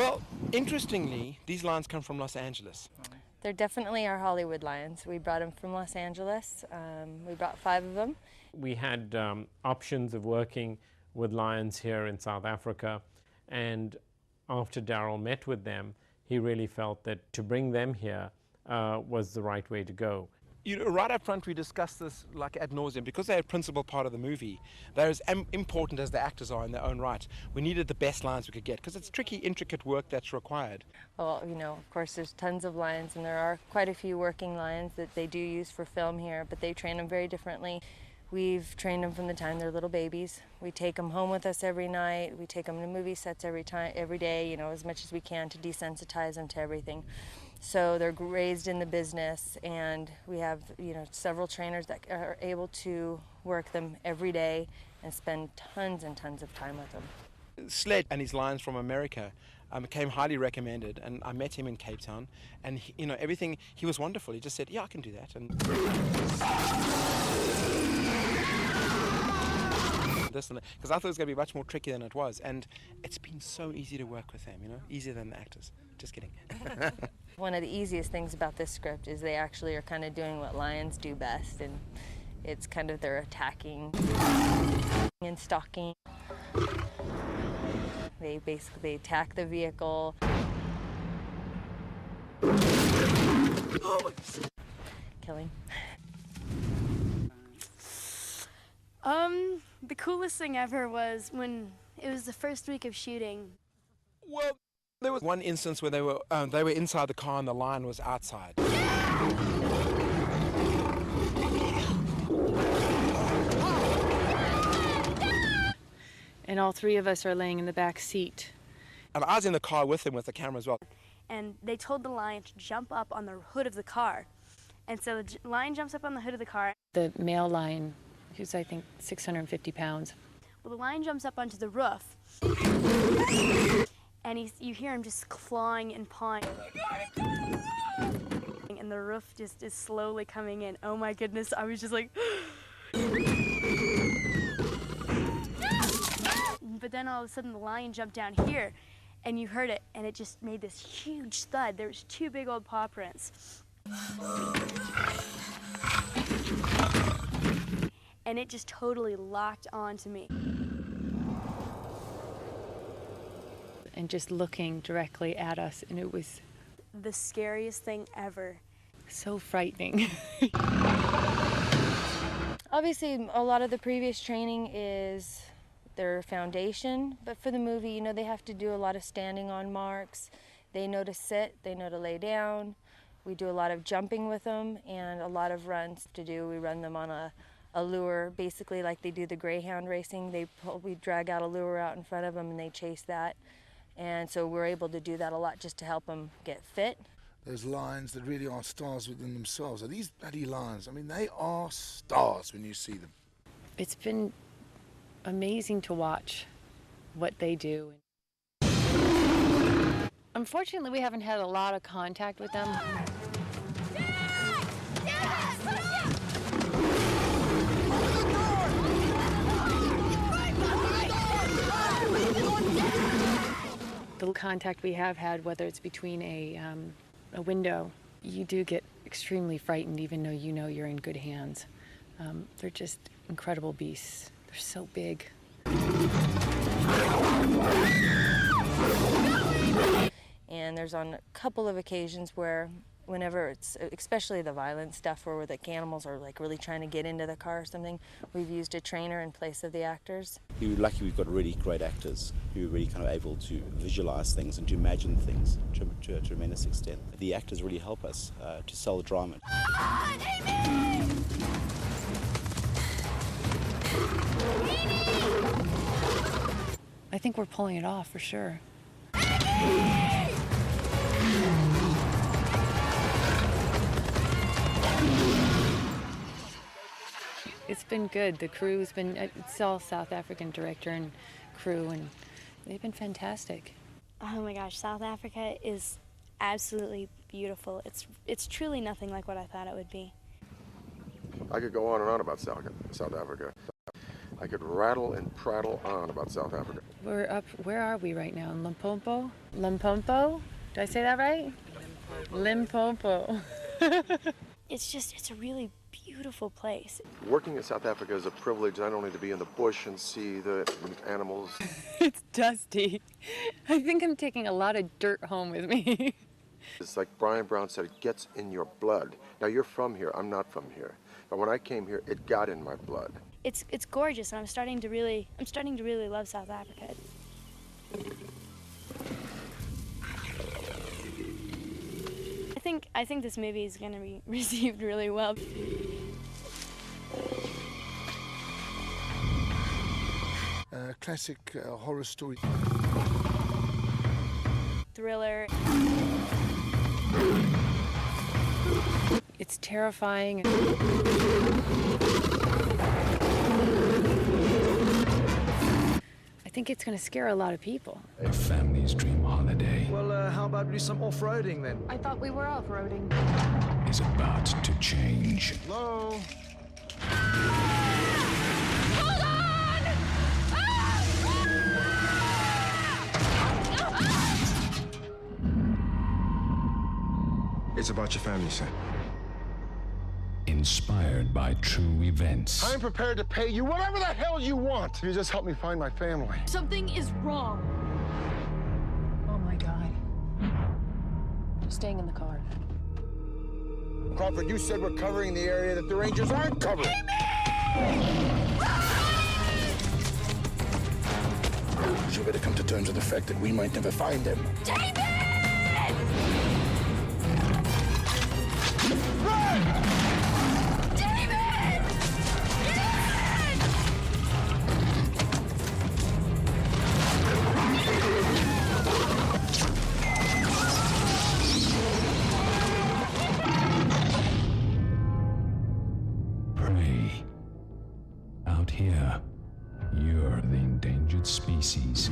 Well, interestingly, these lions come from Los Angeles. They're definitely our Hollywood lions. We brought them from Los Angeles. We brought 5 of them. We had options of working with lions here in South Africa, and after Daryl met with them, he really felt that to bring them here was the right way to go. You know, right up front we discussed this like ad nauseum. Because they're a principal part of the movie, they're as important as the actors are in their own right. We needed the best lions we could get because it's tricky, intricate work that's required. Well, you know, of course there's tons of lions, and there are quite a few working lions that they do use for film here, but they train them very differently. We've trained them from the time they're little babies. We take them home with us every night. We take them to movie sets every day, you know, as much as we can to desensitize them to everything. So they're raised in the business, and we have, you know, several trainers that are able to work them every day and spend tons and tons of time with them. Sled and his lions from America came highly recommended, and I met him in Cape Town, and he, you know, everything, he was wonderful. He just said, yeah, I can do that. And this and that, because I thought it was going to be much more tricky than it was, and it's been so easy to work with them, you know, easier than the actors. Just kidding. One of the easiest things about this script is they actually are kind of doing what lions do best, and it's kind of their attacking and stalking. They basically attack the vehicle. Killing. The coolest thing ever was when it was the first week of shooting. Well, there was one instance where they were inside the car and the lion was outside. And all 3 of us are laying in the back seat. And I was in the car with him with the camera as well. And they told the lion to jump up on the hood of the car. And so the lion jumps up on the hood of the car. The male lion, who's I think 650 pounds. Well, the lion jumps up onto the roof. And you hear him just clawing and pawing. And the roof just is slowly coming in. Oh my goodness, I was just like... But then all of a sudden the lion jumped down here, and you heard it, and it just made this huge thud. There was 2 big old paw prints. And it just totally locked onto me. And just looking directly at us, and it was the scariest thing ever. So frightening. Obviously, a lot of the previous training is their foundation, but for the movie, you know, they have to do a lot of standing on marks. They know to sit, they know to lay down. We do a lot of jumping with them and a lot of runs to do. We run them on a lure, basically like they do the greyhound racing. We drag out a lure out in front of them and they chase that. And so we're able to do that a lot just to help them get fit. Those lions that really are stars within themselves. Are these bloody lions? I mean, they are stars when you see them. It's been amazing to watch what they do. Unfortunately, we haven't had a lot of contact with them. The contact we have had, whether it's between a window, you do get extremely frightened even though you know you're in good hands. They're just incredible beasts. They're so big. And there's on a couple of occasions where whenever it's, especially the violent stuff where the animals are like really trying to get into the car or something, we've used a trainer in place of the actors. We're lucky we've got really great actors who are really kind of able to visualize things and to imagine things to a tremendous extent. The actors really help us to sell the drama. I think we're pulling it off for sure. It's been good. The crew's been, it's all South African director and crew, and they've been fantastic. Oh my gosh, South Africa is absolutely beautiful. It's truly nothing like what I thought it would be. I could go on and on about South Africa. I could rattle and prattle on about South Africa. We're up, where are we right now? In Limpopo? Limpopo? Did I say that right? Limpopo. It's a really beautiful place. Working in South Africa is a privilege, not only to be in the bush and see the animals. It's dusty. I think I'm taking a lot of dirt home with me. It's like Brian Brown said, it gets in your blood. Now you're from here, I'm not from here. But when I came here, it got in my blood. It's gorgeous, and I'm starting to really love South Africa. I think this movie is going to be received really well. Classic horror story. Thriller. It's terrifying. I think it's going to scare a lot of people. A family's dream holiday. Well, how about we do some off-roading then? I thought we were off-roading. Is about to change. Hello? Hold on! It's about your family, son. Inspired by true events. I'm prepared to pay you whatever the hell you want. If you just help me find my family. Something is wrong. Oh my God. I'm staying in the car. Crawford, you said we're covering the area that the Rangers aren't covering. You better come to terms with the fact that we might never find them. David! Run! Prey. Out here, you're the endangered species.